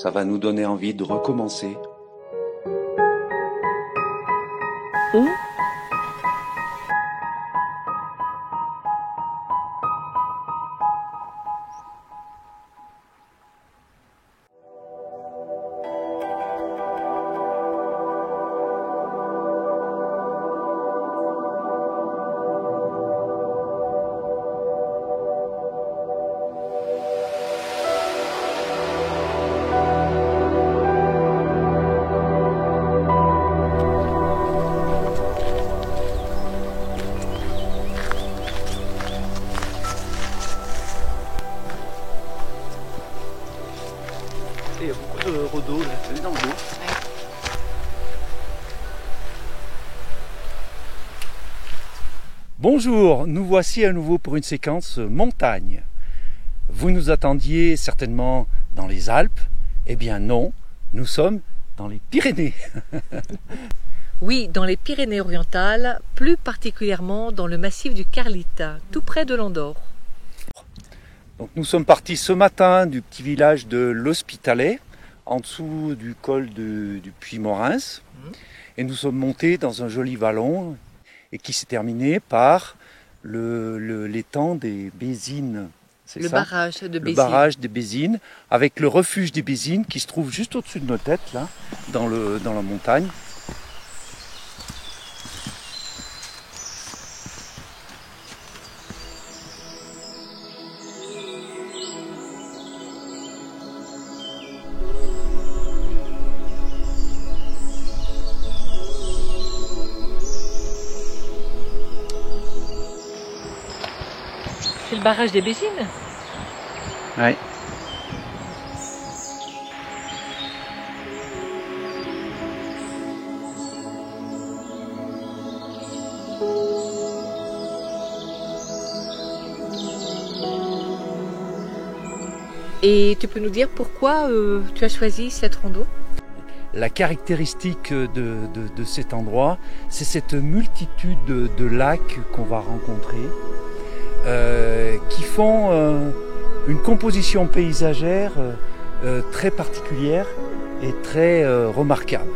ça va nous donner envie de recommencer. Il y a beaucoup de d'eau là, c'est dans l'eau. Bonjour, nous voici à nouveau pour une séquence montagne. Vous nous attendiez certainement dans les Alpes. Eh bien non, nous sommes dans les Pyrénées. Oui, dans les Pyrénées-Orientales, plus particulièrement dans le massif du Carlite, tout près de l'Andorre. Donc nous sommes partis ce matin du petit village de l'Hospitalet, en dessous du col du Puy-Morens, et nous sommes montés dans un joli vallon et qui s'est terminé par l'étang des Bézines. Le barrage de Bézines. Le barrage des Bézines, avec le refuge des Bézines qui se trouve juste au-dessus de nos têtes, là, dans la montagne. C'est le barrage des Bézines? Oui. Et tu peux nous dire pourquoi tu as choisi cette rando? La caractéristique de cet endroit, c'est cette multitude de lacs qu'on va rencontrer, qui font une composition paysagère très particulière et très remarquable.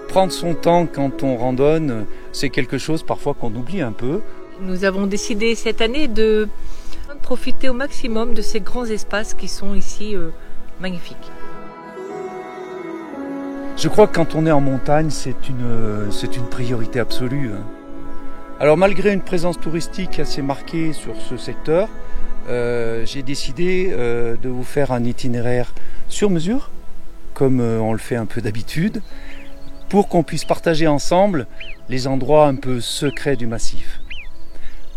Prendre son temps quand on randonne, c'est quelque chose parfois qu'on oublie un peu. Nous avons décidé cette année de profiter au maximum de ces grands espaces qui sont ici magnifiques. Je crois que quand on est en montagne, c'est une priorité absolue. Alors malgré une présence touristique assez marquée sur ce secteur, j'ai décidé de vous faire un itinéraire sur mesure, comme on le fait un peu d'habitude, pour qu'on puisse partager ensemble les endroits un peu secrets du massif.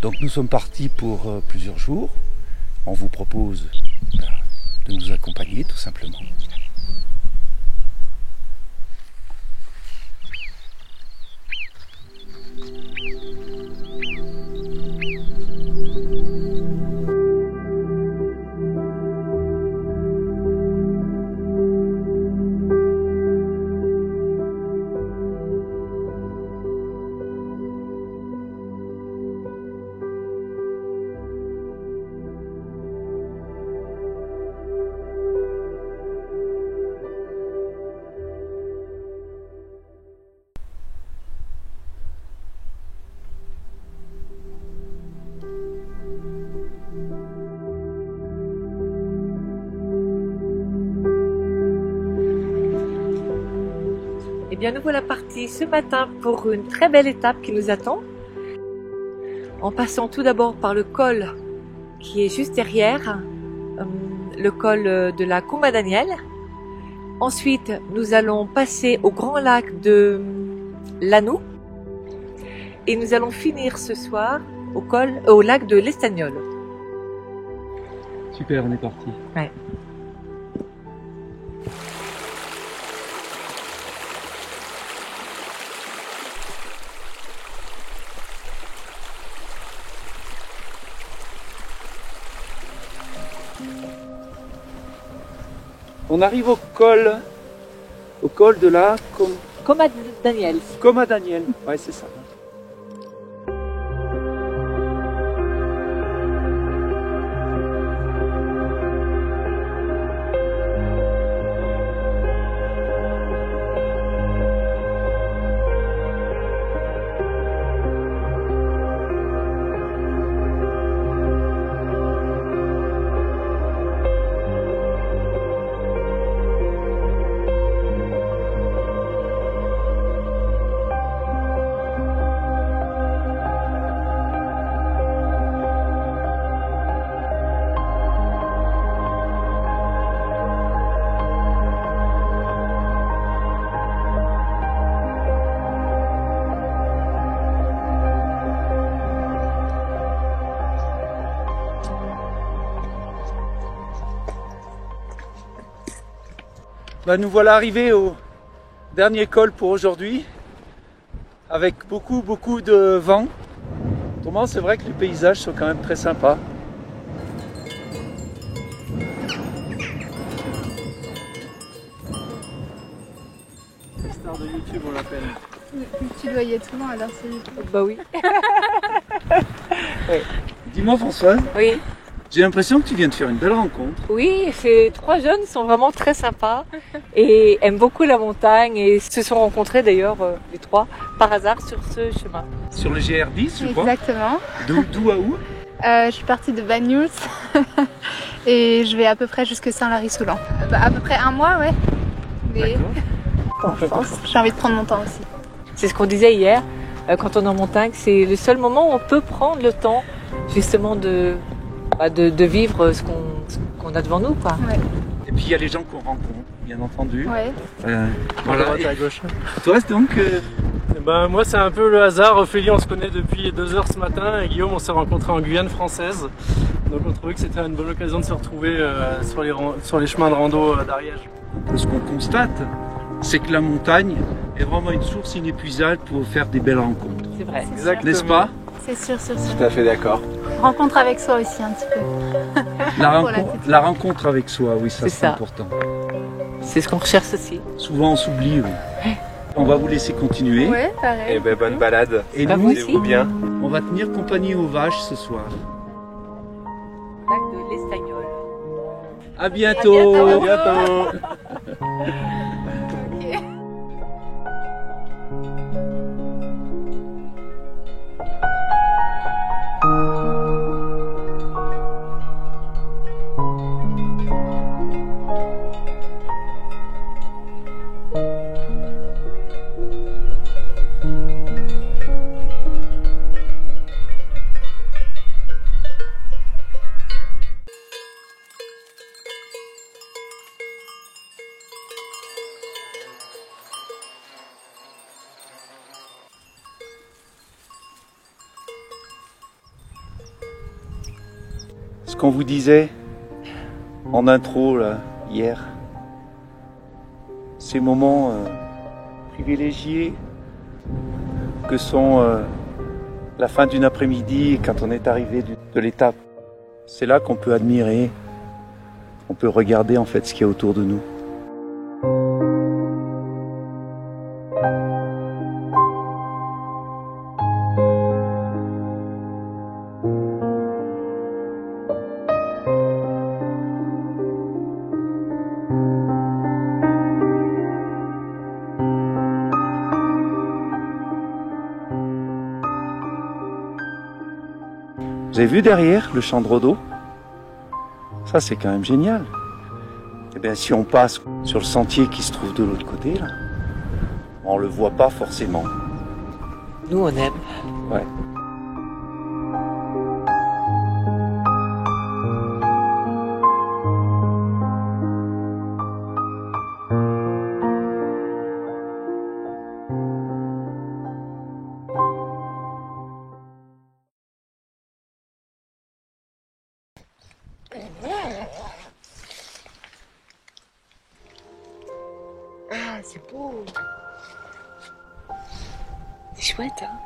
Donc nous sommes partis pour plusieurs jours. On vous propose de nous accompagner tout simplement. Eh bien, nous voilà partis ce matin pour une très belle étape qui nous attend. En passant tout d'abord par le col qui est juste derrière, le col de la Comadaniel. Ensuite, nous allons passer au grand lac de l'Anou. Et nous allons finir ce soir au lac de l'Estagnol. Super, on est parti. Ouais. On arrive au col de la Comadaniel. Comadaniel. Ouais, c'est ça. Nous voilà arrivés au dernier col pour aujourd'hui, avec beaucoup de vent. Autrement, c'est vrai que les paysages sont quand même très sympas. Star de YouTube, on l'appelle. Tu dois y être souvent alors c'est YouTube. Bah oui. Dis-moi Françoise, Oui. j'ai l'impression que tu viens de faire une belle rencontre. Oui, ces 3 jeunes sont vraiment très sympas et aiment beaucoup la montagne et se sont rencontrés d'ailleurs, les 3, par hasard sur ce chemin. Sur le GR10, je crois. Exactement. D'où à où? Je suis partie de Banyuls et je vais à peu près jusque Saint-Lary-Soulan. À peu près un mois, ouais. Mais bon, je pense. J'ai envie de prendre mon temps aussi. C'est ce qu'on disait hier, quand on est en montagne, c'est le seul moment où on peut prendre le temps justement de vivre ce qu'on a devant nous, quoi. Ouais. Et puis il y a les gens qu'on rencontre, bien entendu. Ouais. Voilà. Droite à gauche. Toi, donc, Eh ben, moi, c'est un peu le hasard. Ophélie, on se connaît depuis 2 heures ce matin. Et Guillaume, on s'est rencontrés en Guyane française. Donc, on trouvait que c'était une bonne occasion de se retrouver sur les chemins de rando d'Ariège. ce qu'on constate, c'est que la montagne est vraiment une source inépuisable pour faire des belles rencontres. C'est vrai. Exactement. N'est-ce pas? C'est sûr. Tout à fait d'accord. Rencontre avec soi aussi un petit peu. La rencontre avec soi, oui, ça C'est c'est ça. important. C'est ce qu'on recherche aussi. Souvent on s'oublie, oui. On va vous laisser continuer. Ouais, pareil. Et ben bonne balade. Et Bah, nous, vous aussi. Portez-vous bien. on va tenir compagnie aux vaches ce soir. Lac de l'Estagnol. À bientôt. À bientôt. Ce qu'on vous disait en intro là, hier, ces moments privilégiés que sont la fin d'une après-midi et quand on est arrivé de l'étape. C'est là qu'on peut admirer, on peut regarder en fait ce qu'il y a autour de nous. Vous avez vu derrière le champ de Rodot? Ça c'est quand même génial. Eh bien si on passe sur le sentier qui se trouve de l'autre côté là, on le voit pas forcément. Nous, on aime. Ouais. Ah, c'est beau. C'est chouette, hein.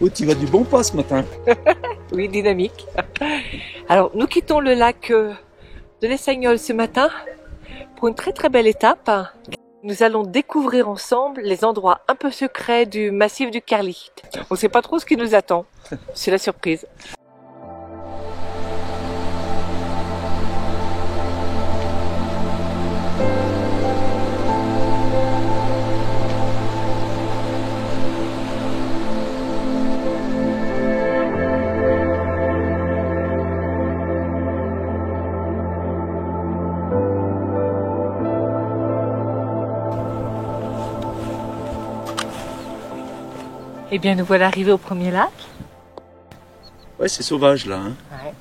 Oh, tu vas du bon pas ce matin. Oui, dynamique. Alors, nous quittons le lac de l'Estagnol ce matin pour une très très belle étape. Nous allons découvrir ensemble les endroits un peu secrets du massif du Carlit. On ne sait pas trop ce qui nous attend. C'est la surprise. Eh bien, nous voilà arrivés au premier lac. Ouais, c'est sauvage là. Hein. Ouais.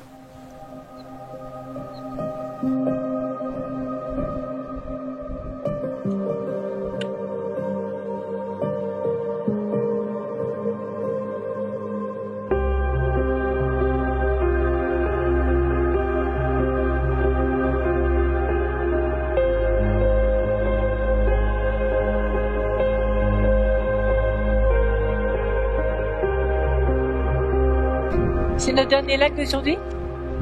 C'est notre dernier lac d'aujourd'hui?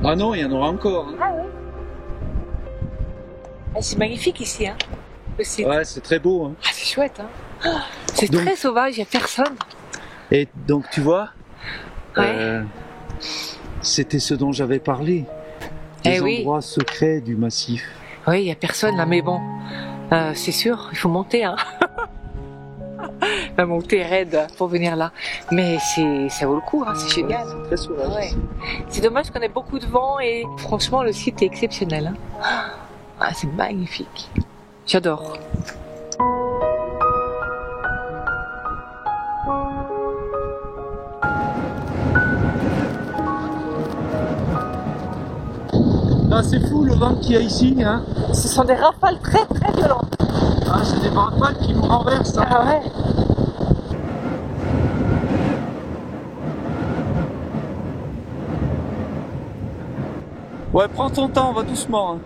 Ah non, il y en aura encore. Hein. Ah oui. Ah, c'est magnifique ici, hein. Aussi. Ouais, c'est très beau. Hein. Ah, c'est chouette, hein. Oh, c'est Donc- très sauvage, il n'y a personne. Et donc tu vois, Ouais. c'était ce dont j'avais parlé. Les Eh oui. endroits secrets du massif. Oui, il n'y a personne là, mais bon, c'est sûr, il faut monter, hein. La montée raide pour venir là. Mais ça vaut le coup, hein, c'est génial. C'est très sauvage. Ouais. C'est dommage qu'on ait beaucoup de vent et franchement, le site est exceptionnel. Hein. Ah, c'est magnifique. J'adore. Ah, c'est fou le vent qu'il y a ici. Hein. Ce sont des rafales très très violentes. Ah, c'est des rafales qui nous renversent. Hein. Ah ouais. Ouais, prends ton temps, on va doucement. Hein.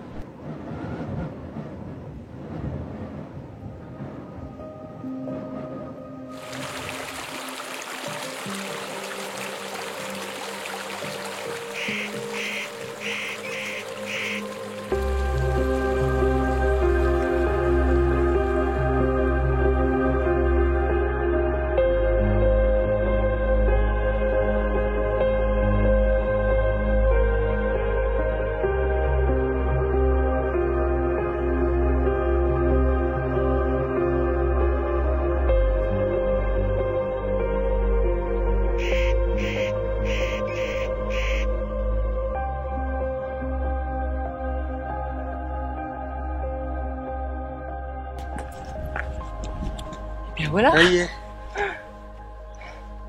Bien voilà. Ça y est.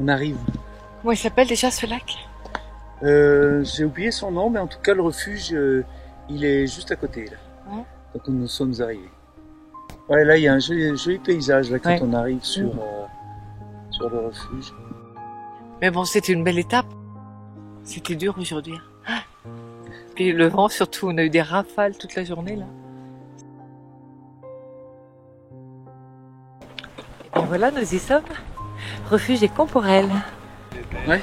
On arrive. Comment il s'appelle déjà ce lac? J'ai oublié son nom, mais en tout cas le refuge, il est juste à côté là. Ouais. Donc nous sommes arrivés. Ouais, là il y a un joli paysage là quand Ouais. on arrive sur le refuge. Mais bon, c'était une belle étape. C'était dur aujourd'hui. Ah. Puis le vent surtout, on a eu des rafales toute la journée là. Et voilà, nous y sommes. Refuge des Camporelles. Ouais.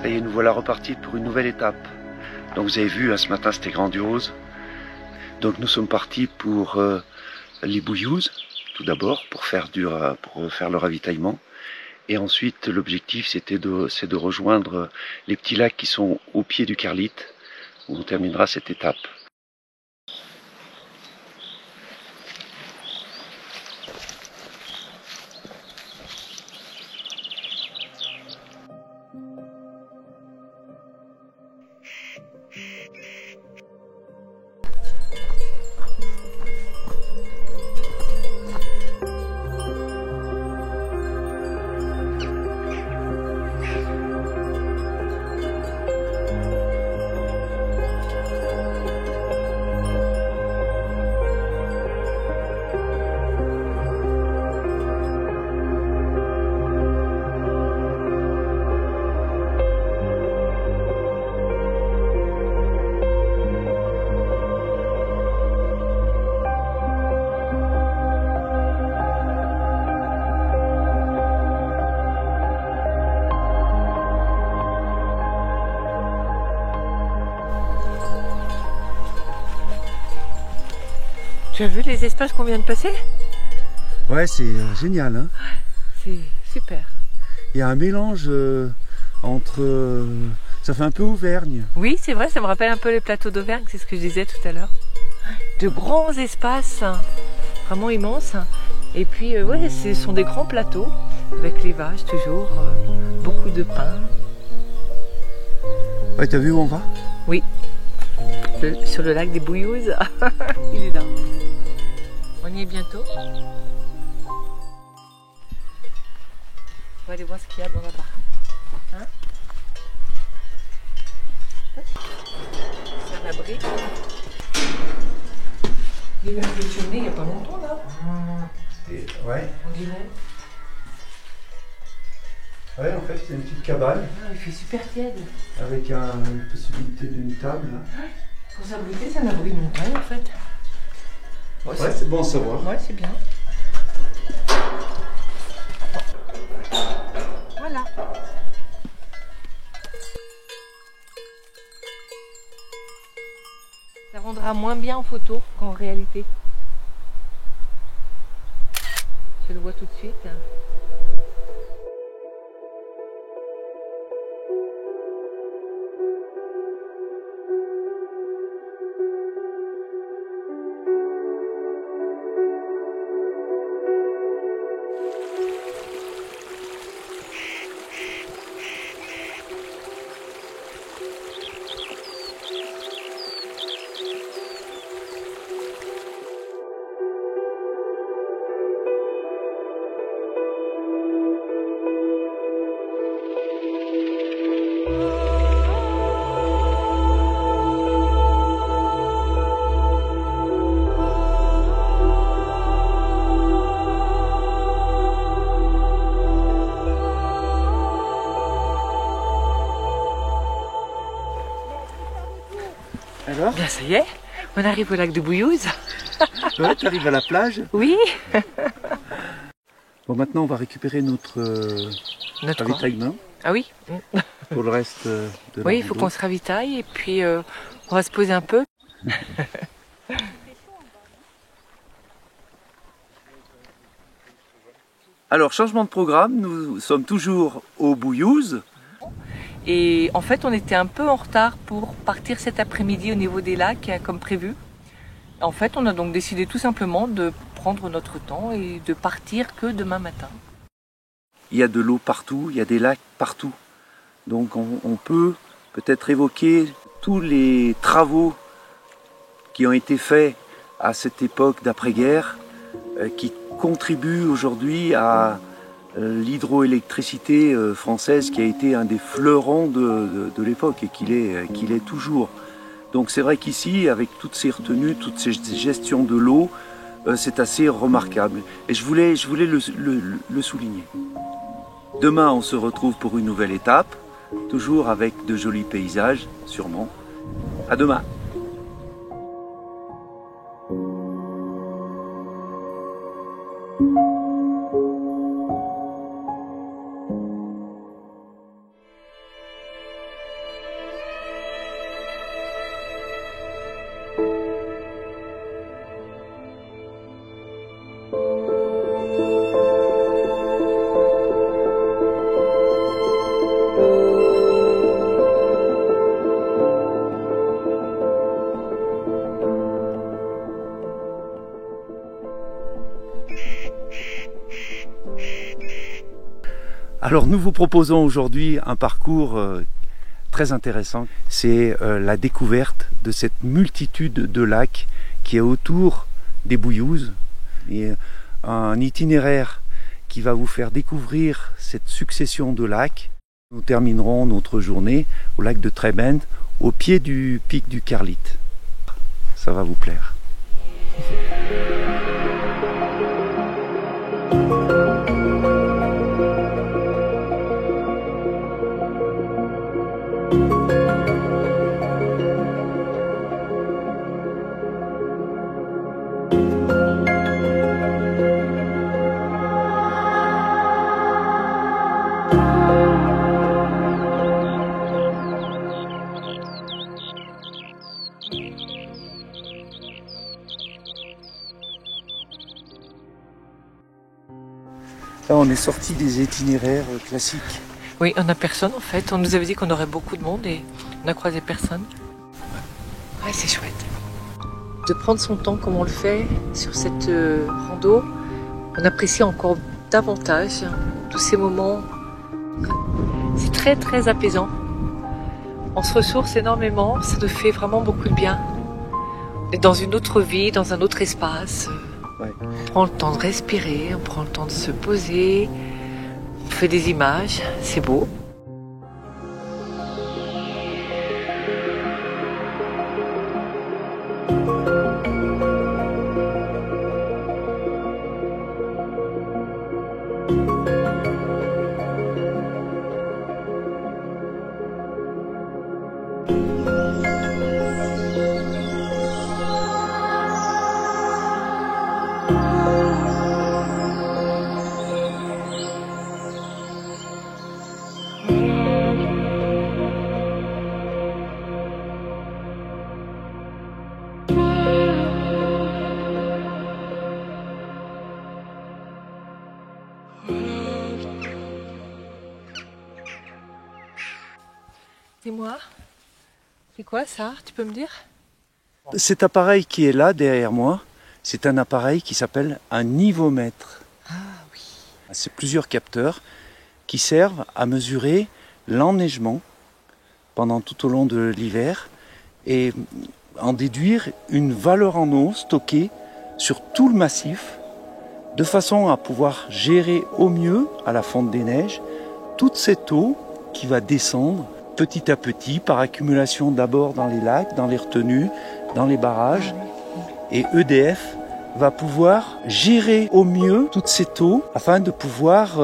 Ça y est, nous voilà repartis pour une nouvelle étape. Donc vous avez vu, hein, ce matin c'était grandiose. Donc nous sommes partis pour les Bouillouzes, tout d'abord, pour faire le ravitaillement. Et ensuite, l'objectif c'est de rejoindre les petits lacs qui sont au pied du Carlite, où on terminera cette étape. Tu as vu les espaces qu'on vient de passer? Ouais, c'est génial. Hein. C'est super. Il y a un mélange entre... ça fait un peu Auvergne. Oui, c'est vrai, ça me rappelle un peu les plateaux d'Auvergne, c'est ce que je disais tout à l'heure. De grands espaces, vraiment immenses. Et puis, ouais, ce sont des grands plateaux, avec les vaches toujours, beaucoup de pins. Ouais, t'as vu où on va? Oui, sur le lac des Bouillouzes, il est là. On y est bientôt. On va aller voir ce qu'il y a dans la baraque. Hein? C'est un abri. Il a fonctionné il n'y a pas longtemps là. Ouais. On dirait. Ouais, en fait, c'est une petite cabane Ah, il fait super tiède. avec une possibilité d'une table. Pour s'abriter, c'est un abri de montagne en fait. Ouais, c'est bon à savoir. Ouais, c'est bien. Voilà. Ça rendra moins bien en photo qu'en réalité. Je le vois tout de suite. Alors? Bien, ça y est, on arrive au lac de Bouillouse. Ouais, tu arrives à la plage. Oui. Bon, maintenant, on va récupérer notre Notre quoi? ravitaillement Ah oui. pour le reste de la Oui, il faut rando. qu'on se ravitaille et puis on va se poser un peu. Alors, changement de programme, nous sommes toujours au Bouillouse. Et en fait, on était un peu en retard pour partir cet après-midi au niveau des lacs, comme prévu. En fait, on a donc décidé tout simplement de prendre notre temps et de partir que demain matin. Il y a de l'eau partout, il y a des lacs partout. Donc on peut peut-être évoquer tous les travaux qui ont été faits à cette époque d'après-guerre, qui contribuent aujourd'hui à l'hydroélectricité française qui a été un des fleurons de l'époque et qu'il est toujours. Donc c'est vrai qu'ici, avec toutes ces retenues, toutes ces gestions de l'eau, c'est assez remarquable. Et je voulais le souligner. Demain, on se retrouve pour une nouvelle étape, toujours avec de jolis paysages, sûrement. À demain. Alors nous vous proposons aujourd'hui un parcours très intéressant. C'est la découverte de cette multitude de lacs qui est autour des Bouillouses. Et un itinéraire qui va vous faire découvrir cette succession de lacs. Nous terminerons notre journée au lac de Trebent, au pied du pic du Carlite. Ça va vous plaire. Là, on est sorti des itinéraires classiques. Oui, on n'a personne en fait. On nous avait dit qu'on aurait beaucoup de monde et on n'a croisé personne. Ouais, c'est chouette. De prendre son temps comme on le fait sur cette rando, on apprécie encore davantage tous ces moments. C'est très très apaisant. On se ressource énormément, ça nous fait vraiment beaucoup de bien. On est dans une autre vie, dans un autre espace. Ouais. On prend le temps de respirer, on prend le temps de se poser, on fait des images, c'est beau. Dis-moi, c'est quoi ça? Tu peux me dire? Cet appareil qui est là derrière moi, c'est un appareil qui s'appelle un nivomètre. Ah oui. C'est plusieurs capteurs qui servent à mesurer l'enneigement pendant tout au long de l'hiver et en déduire une valeur en eau stockée sur tout le massif de façon à pouvoir gérer au mieux à la fonte des neiges toute cette eau qui va descendre petit à petit par accumulation d'abord dans les lacs, dans les retenues, dans les barrages. Et EDF va pouvoir gérer au mieux toute cette eau afin de pouvoir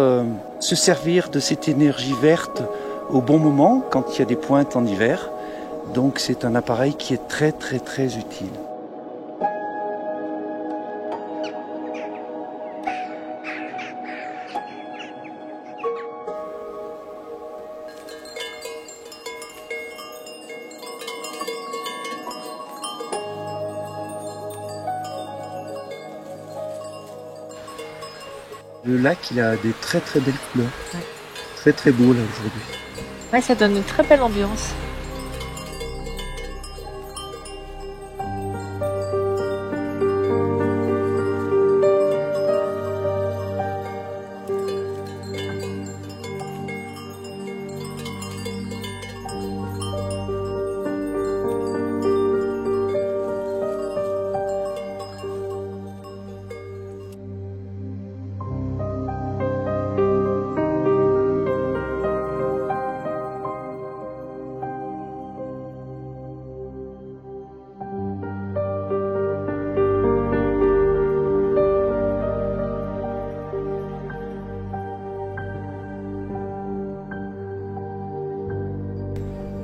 se servir de cette énergie verte au bon moment quand il y a des pointes en hiver. Donc c'est un appareil qui est très très très utile. Le lac, il a des très très belles couleurs. Ouais. Très très beau là aujourd'hui. Ouais, ça donne une très belle ambiance.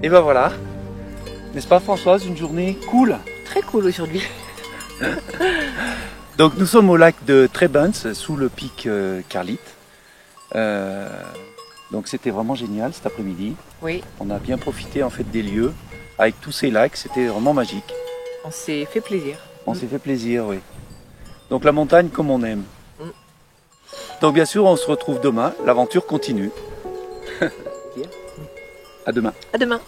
Et ben voilà, n'est-ce pas Françoise, une journée cool. Très cool aujourd'hui. Donc nous sommes au lac de Trebens, sous le pic Carlite. Donc c'était vraiment génial cet après-midi. Oui, On a bien profité en fait des lieux avec tous ces lacs, c'était vraiment magique. on s'est fait plaisir. On s'est fait plaisir, oui. Donc la montagne comme on aime. Mm. Donc bien sûr on se retrouve demain, l'aventure continue. À demain. À demain.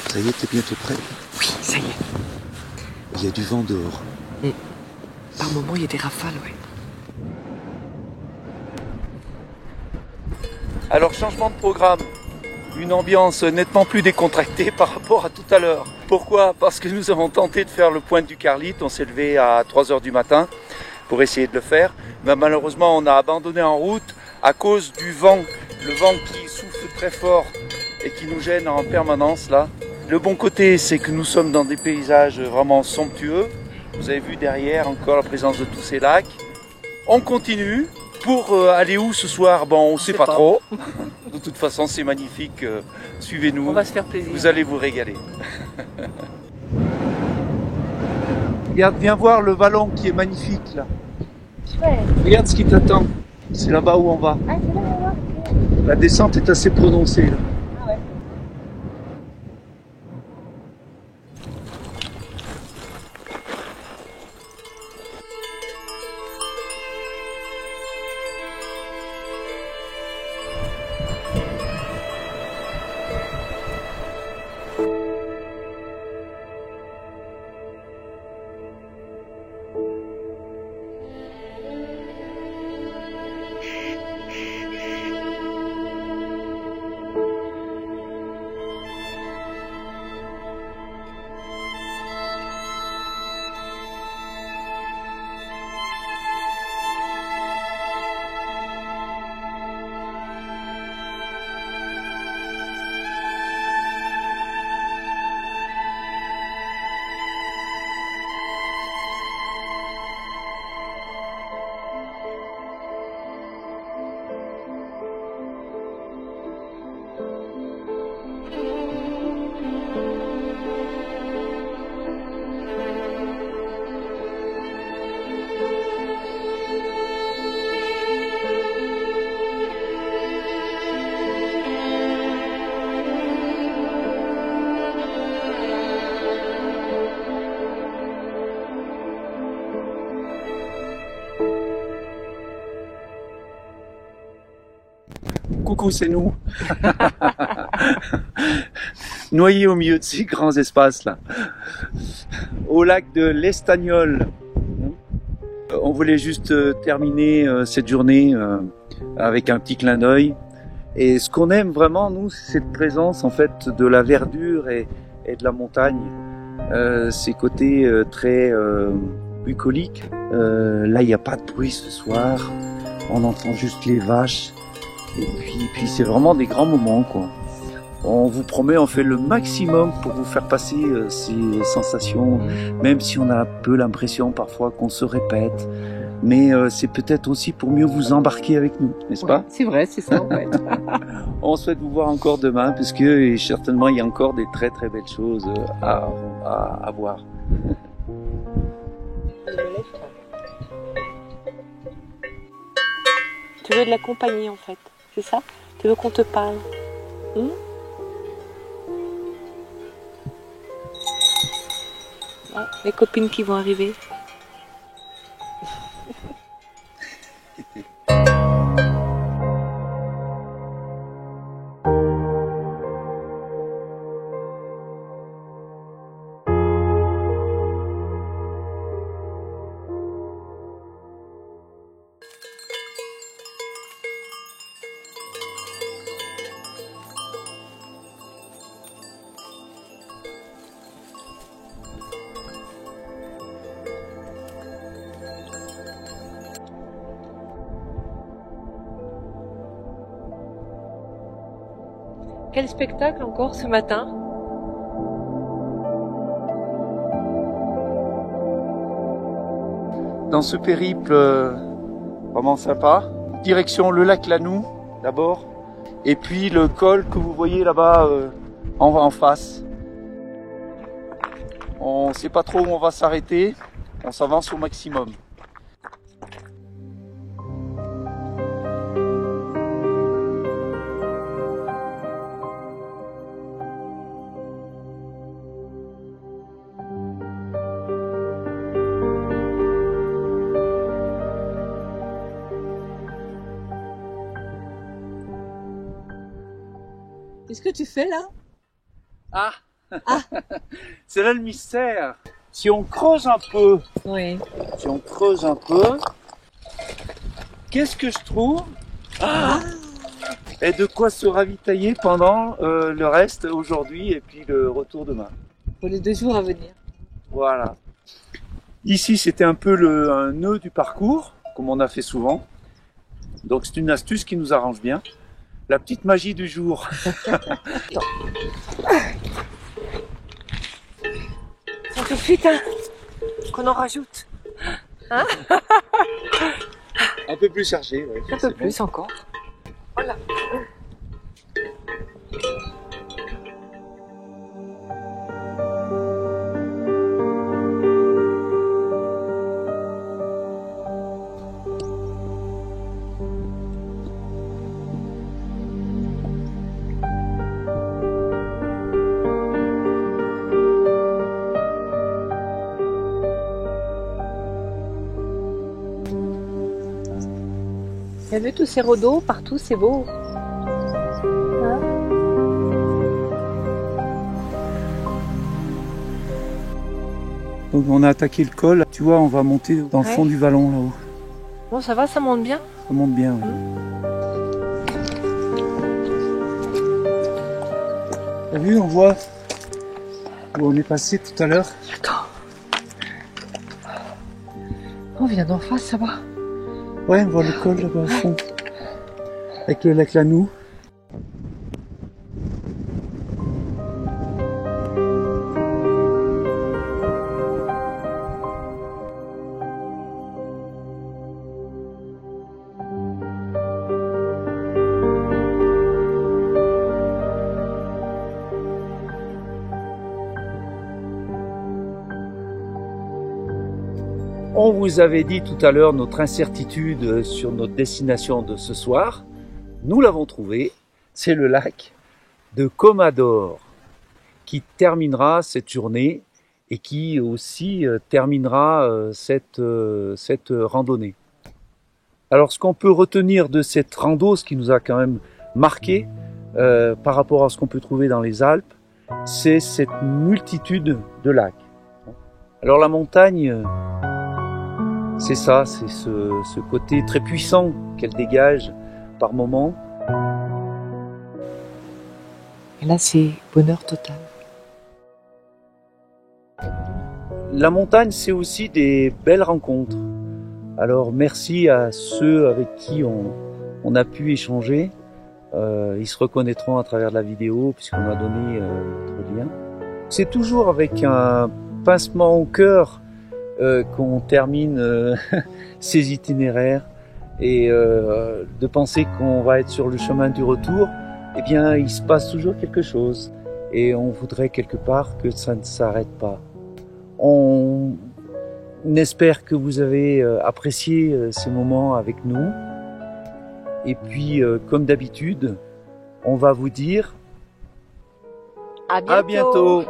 Ça y est, t'es bientôt prêt. Oui, ça y est. Il y a du vent dehors. Par moments, il y a des rafales, ouais. Alors changement de programme. Une ambiance nettement plus décontractée par rapport à tout à l'heure. Pourquoi? Parce que nous avons tenté de faire le point du Carlite. On s'est levé à 3 h du matin pour essayer de le faire. Mais malheureusement, on a abandonné en route à cause du vent. Le vent qui souffle très fort et qui nous gêne en permanence là. Le bon côté, c'est que nous sommes dans des paysages vraiment somptueux. Vous avez vu derrière encore la présence de tous ces lacs. On continue. Pour aller où ce soir? Bon, on ne sait pas trop. De toute façon, c'est magnifique. Suivez-nous. On va se faire plaisir. Vous allez vous régaler. Regarde, viens voir le vallon qui est magnifique là. Ouais. Regarde ce qui t'attend. C'est là-bas où on va. Ah, c'est là, là-bas. La descente est assez prononcée là. Ah ouais. coucou, c'est nous. Noyés au milieu de ces grands espaces là. Au lac de l'Estagnol. On voulait juste terminer cette journée avec un petit clin d'œil. Et ce qu'on aime vraiment, nous, c'est cette présence en fait de la verdure et de la montagne. Ces côtés très bucoliques. Là, il n'y a pas de bruit ce soir. On entend juste les vaches. Et puis c'est vraiment des grands moments, quoi. On vous promet, on fait le maximum pour vous faire passer ces sensations, même si on a un peu l'impression parfois qu'on se répète. Mais c'est peut-être aussi pour mieux vous embarquer avec nous, n'est-ce pas? C'est vrai, c'est ça. Ouais. On souhaite vous voir encore demain, parce que certainement il y a encore des très très belles choses à voir. Tu veux de la compagnie en fait, c'est ça? Tu veux qu'on te parle? Les copines qui vont arriver. Quel spectacle encore ce matin? Dans ce périple vraiment sympa, direction le lac Lanou d'abord, et puis le col que vous voyez là-bas en face. On ne sait pas trop où on va s'arrêter, on s'avance au maximum. Qu'est-ce que tu fais là? Ah, c'est là le mystère. Si on creuse un peu, Oui. si on creuse un peu, qu'est-ce que je trouve? Et de quoi se ravitailler pendant le reste aujourd'hui et puis le retour demain. Pour les 2 jours à venir. Voilà. Ici, c'était un peu un nœud du parcours, comme on a fait souvent. Donc c'est une astuce qui nous arrange bien. La petite magie du jour. C'est tout de suite qu'on en rajoute. Hein? Un peu plus chargé. Ouais, Un peu plus encore. Voilà. Vous avez vu tous ces rhodos partout, c'est beau. Hein? Donc on a attaqué le col. Tu vois, on va monter dans le fond du vallon là-haut. Bon, ça va, ça monte bien. Ça monte bien. Ouais. T'as vu, on voit où on est passé tout à l'heure. Attends. On vient d'en face, ça va. Ouais, on voit le col là-bas au fond. Avec le lac Lanou. On vous avait dit tout à l'heure notre incertitude sur notre destination de ce soir. Nous l'avons trouvé, c'est le lac de Comador qui terminera cette journée et qui aussi terminera cette randonnée. Alors ce qu'on peut retenir de cette rando, ce qui nous a quand même marqué par rapport à ce qu'on peut trouver dans les Alpes, c'est cette multitude de lacs. Alors la montagne, c'est ça, c'est ce côté très puissant qu'elle dégage par moments. Et là, c'est bonheur total. La montagne, c'est aussi des belles rencontres. Alors merci à ceux avec qui on a pu échanger. Ils se reconnaîtront à travers la vidéo puisqu'on a donné le lien. C'est toujours avec un pincement au cœur qu'on termine ces itinéraires et de penser qu'on va être sur le chemin du retour. Eh bien, il se passe toujours quelque chose et on voudrait quelque part que ça ne s'arrête pas. On espère que vous avez apprécié ces moments avec nous. Et puis, comme d'habitude, on va vous dire À bientôt.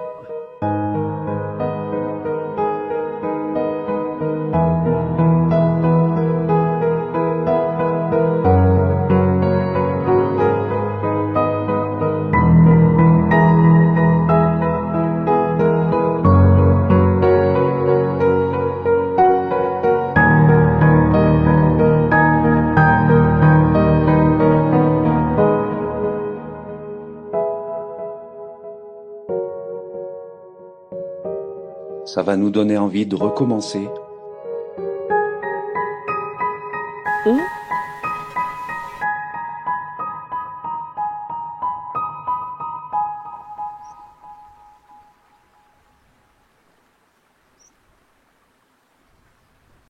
Ça va nous donner envie de recommencer.